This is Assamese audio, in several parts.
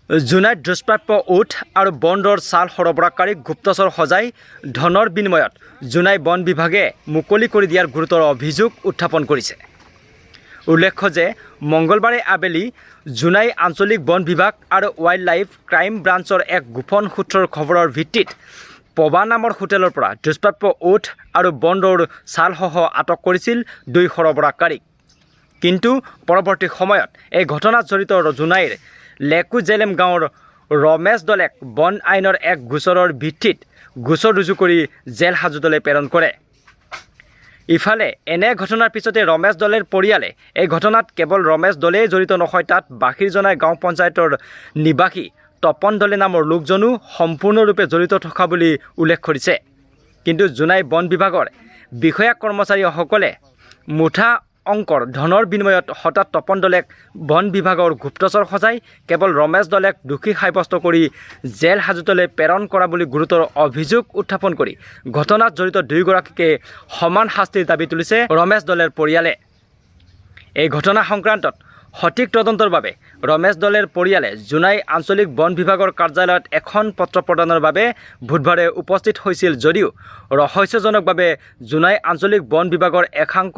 জোনাইত দুষ্প্ৰাপ্য উঠ আৰু বনৰৰ ছাল সৰবৰাহকাৰীক গুপ্তচৰ সজাই ধনৰ বিনিময়ত জোনাই বন বিভাগে মুকলি কৰি দিয়াৰ গুৰুতৰ অভিযোগ উত্থাপন কৰিছে। উল্লেখ্য যে মঙলবাৰে আবেলি জোনাই আঞ্চলিক বন বিভাগ আৰু ৱাইল্ড লাইফ ক্ৰাইম ব্ৰাঞ্চৰ এক গোপন সূত্ৰৰ খবৰৰ ভিত্তিত পবা নামৰ হোটেলৰ পৰা দুষ্প্ৰাপ্য উঠ আৰু বনৰৰ ছালসহ আটক কৰিছিল 2 সৰবৰাহকাৰীক। কিন্তু পৰৱৰ্তী সময়ত এই ঘটনাত জড়িত জোনাইৰ লেকু জেলেম গাঁৱৰ ৰমেশ দলেক বন আইনৰ এক গোচৰৰ ভিত্তিত গোচৰ ৰুজু কৰি জেল হাজতলৈ প্ৰেৰণ কৰে। ইফালে এনে ঘটনাৰ পিছতে ৰমেশ দলেৰ পৰিয়ালে এই ঘটনাত কেৱল ৰমেশ দলেই জড়িত নহয়, তাত বাখিৰজনাই গাঁও পঞ্চায়তৰ নিবাসী তপন দলে নামৰ লোকজনো সম্পূৰ্ণৰূপে জড়িত থকা বুলি উল্লেখ কৰিছে। কিন্তু জোনাই বন বিভাগৰ বিষয়া কৰ্মচাৰীসকলে মুঠা অংকৰ ধনৰ বিনিময়ত হঠাৎ তপন দলেক বন বিভাগৰ গুপ্তচৰ সজাই কেৱল ৰমেশ দলেক দোষী সাব্যস্ত কৰি জেল হাজতলৈ প্ৰেৰণ কৰা বুলি গুৰুতৰ অভিযোগ উত্থাপন কৰি ঘটনাত জড়িত 2গৰাকীকে সমান শাস্তিৰ দাবী তুলিছে ৰমেশ দলেৰ পৰিয়ালে। এই ঘটনা সংক্ৰান্তত সঠিক তদন্তৰ বাবে ৰমেশ দলেৰ পৰিয়ালে জোনাই আঞ্চলিক বন বিভাগৰ কাৰ্যালয়ত এখন পত্ৰ প্ৰদানৰ বাবে বুধবাৰে উপস্থিত হৈছিল যদিও ৰহস্যজনকভাৱে জোনাই আঞ্চলিক বন বিভাগৰ একাংশ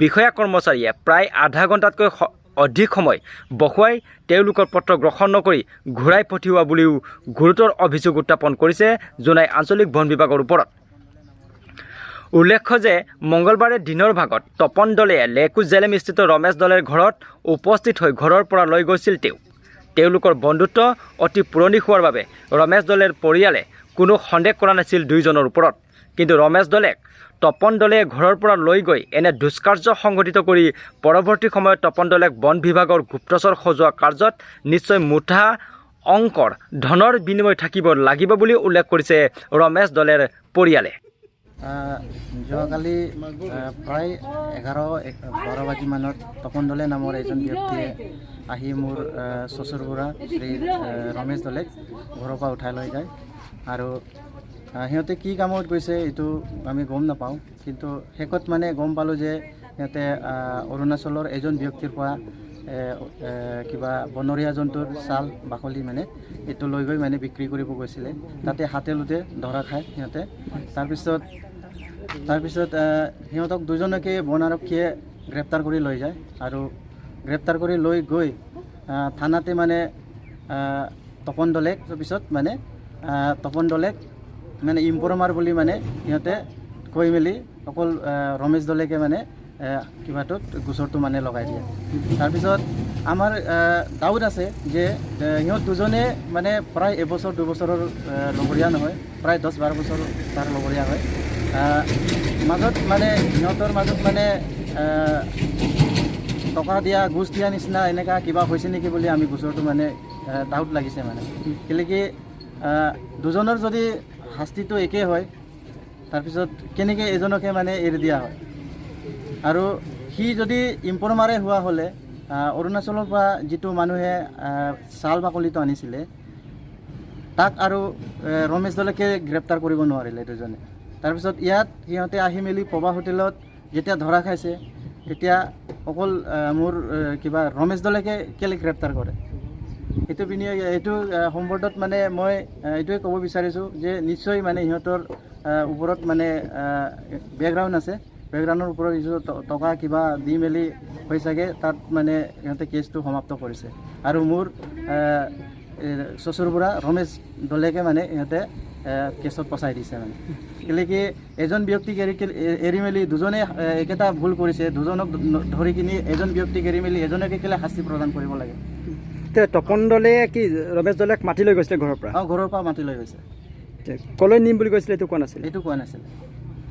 বিষয়া কৰ্মচাৰীয়ে প্ৰায় আধা ঘণ্টাতকৈ অধিক সময় বহুৱাই তেওঁলোকৰ পত্ৰ গ্ৰহণ নকৰি ঘূৰাই পঠিওৱা বুলিও গুৰুতৰ অভিযোগ উত্থাপন কৰিছে জোনাই আঞ্চলিক বন বিভাগৰ ওপৰত। উল্লেখ্য যে মঙলবাৰে দিনৰ ভাগত তপন দলে লেকু জেলেম স্থিত ৰমেশ দলেৰ ঘৰত উপস্থিত হৈ ঘৰৰ পৰা লৈ গৈছিল তেওঁলোকৰ বন্ধুত্ব অতি পুৰণি হোৱাৰ বাবে ৰমেশ দলেৰ পৰিয়ালে কোনো সন্দেহ কৰা নাছিল 2জনৰ ওপৰত। কিন্তু ৰমেশ দলেক তপন দলে ঘৰৰ পৰা লৈ গৈ এনে দুষ্কাৰ্য সংঘটিত কৰি পৰৱৰ্তী সময়ত তপন দলেক বন বিভাগৰ গুপ্তচৰ সজোৱা কাৰ্যত নিশ্চয় মুঠা অংকৰ ধনৰ বিনিময় থাকিব লাগিব বুলি উল্লেখ কৰিছে ৰমেশ দলেৰ পৰিয়ালে। যোৱাকালি প্ৰায় 11-12 বাজি মানত তপন দলে নামৰ এজন ব্যক্তিয়ে আহি মোৰ শ্বশুৰ বুঢ়া শ্ৰী ৰমেশ দলেক ঘৰৰ পৰা উঠাই লৈ যায় আৰু সিহঁতে কি কামত গৈছে এইটো আমি গম নাপাওঁ। কিন্তু শেষত মানে গম পালোঁ যে সিহঁতে অৰুণাচলৰ এজন ব্যক্তিৰ পৰা কিবা বনৰীয়া জন্তুৰ ছাল বাকলি মানে এইটো লৈ গৈ মানে বিক্ৰী কৰিব গৈছিলে। তাতে হাতে লোতে ধৰা খায় সিহঁতে। তাৰপিছত সিহঁতক 2জনকে বন আৰক্ষীয়ে গ্ৰেপ্তাৰ কৰি লৈ যায় আৰু গ্ৰেপ্তাৰ কৰি লৈ গৈ থানাতে মানে তপন দলেক পিছত মানে তপন দলেক মানে ইম্পৰমাৰ বুলি মানে সিহঁতে কৈ মেলি অকল ৰমেশ দলেকে মানে কিবাটোত গোচৰটো মানে লগাই দিয়ে। তাৰপিছত আমাৰ ডাউট আছে যে সিহঁত 2জনে মানে প্ৰায় 1-2 বছৰৰ লগৰীয়া নহয়, প্ৰায় 10-12 বছৰ তাৰ লগৰীয়া হয়। মাজত মানে সিহঁতৰ মাজত মানে টকা দিয়া ঘোচ দিয়া নিচিনা এনেকুৱা কিবা হৈছে নেকি বুলি আমি গোচৰটো মানে ডাউট লাগিছে মানে। কেলেকি 2জনৰ যদি শাস্তিটো একেই হয় তাৰপিছত কেনেকৈ এজনকে মানে এৰি দিয়া হয়। আৰু সি যদি ইম্পৰমাৰে হোৱা হ'লে অৰুণাচলৰ পৰা যিটো মানুহে ছাল বাকলিটো আনিছিলে তাক আৰু ৰমেশ দলেকে গ্ৰেপ্তাৰ কৰিব নোৱাৰিলে 2জনে। তাৰপিছত ইয়াত সিহঁতে আহি মেলি পবা হোটেলত যেতিয়া ধৰা খাইছে তেতিয়া অকল মোৰ কিবা ৰমেশ দলেকে কেলৈ গ্ৰেপ্তাৰ কৰে এইটো সম্বন্ধত মানে মই এইটোৱে ক'ব বিচাৰিছোঁ যে নিশ্চয় মানে সিহঁতৰ ওপৰত মানে বেকগ্ৰাউণ্ড আছে। বেকগ্ৰাউণ্ডৰ ওপৰত কিছু টকা কিবা দি মেলি হৈ চাগে তাত মানে সিহঁতে কেছটো সমাপ্ত কৰিছে আৰু মোৰ শ্বশুৰ বুঢ়া ৰমেশ দলেকে মানে সিহঁতে কেছত ফচাই দিছে মানে। কেলেকি এজন ব্যক্তিক এৰি মেলি 2জনে একেটা ভুল কৰিছে, 2জনক ধৰি কিনি এজন ব্যক্তিক এৰি মেলি এজনকে কেলৈ শাস্তি প্ৰদান কৰিব লাগে। তপন দলে কি ৰমেশ দলেক মাতি লৈ গৈছিলে ঘৰৰ পৰা? ঘৰৰ পৰা মাতি লৈ গৈছে। কলৈ নিম বুলি কৈছিলে এইটো কোৱা নাছিলে? এইটো কোৱা নাছিলে।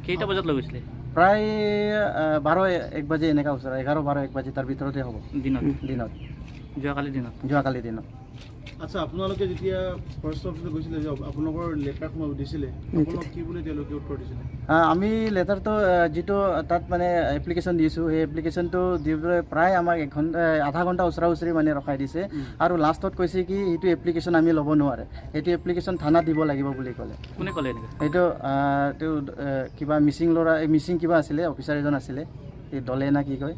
কেইটা বজাত লৈ গৈছিলে? প্ৰায় 12-1 বাজি এনেকুৱা ওচৰত, 11-12-1 বাজি তাৰ ভিতৰতে হ'ব। দিনত যোৱাকালি দিনত। আচ্ছা, আপোনালোকে যেতিয়া ফৰেষ্ট অফিচত গৈছিলে যে আপোনালোকৰ লেটাৰখন দিছিলে কি বুলি তেওঁলোকে উত্তৰ দিছিলে? আমি লেটাৰটো যিটো তাত মানে এপ্লিকেশ্যন দিছোঁ সেই এপ্লিকেশ্যনটো দিবলৈ প্ৰায় আমাক আধা ঘণ্টা ওচৰা ওচৰি মানে ৰখাই দিছে আৰু লাষ্টত কৈছে কি সেইটো এপ্লিকেশ্যন আমি ল'ব নোৱাৰে, সেইটো এপ্লিকেশ্যন থানাত দিব লাগিব বুলি ক'লে। কোনে ক'লে? সেইটো কিবা মিচিং কিবা আছিলে, অফিচাৰ এজন আছিলে, এই দলে না কি কয়।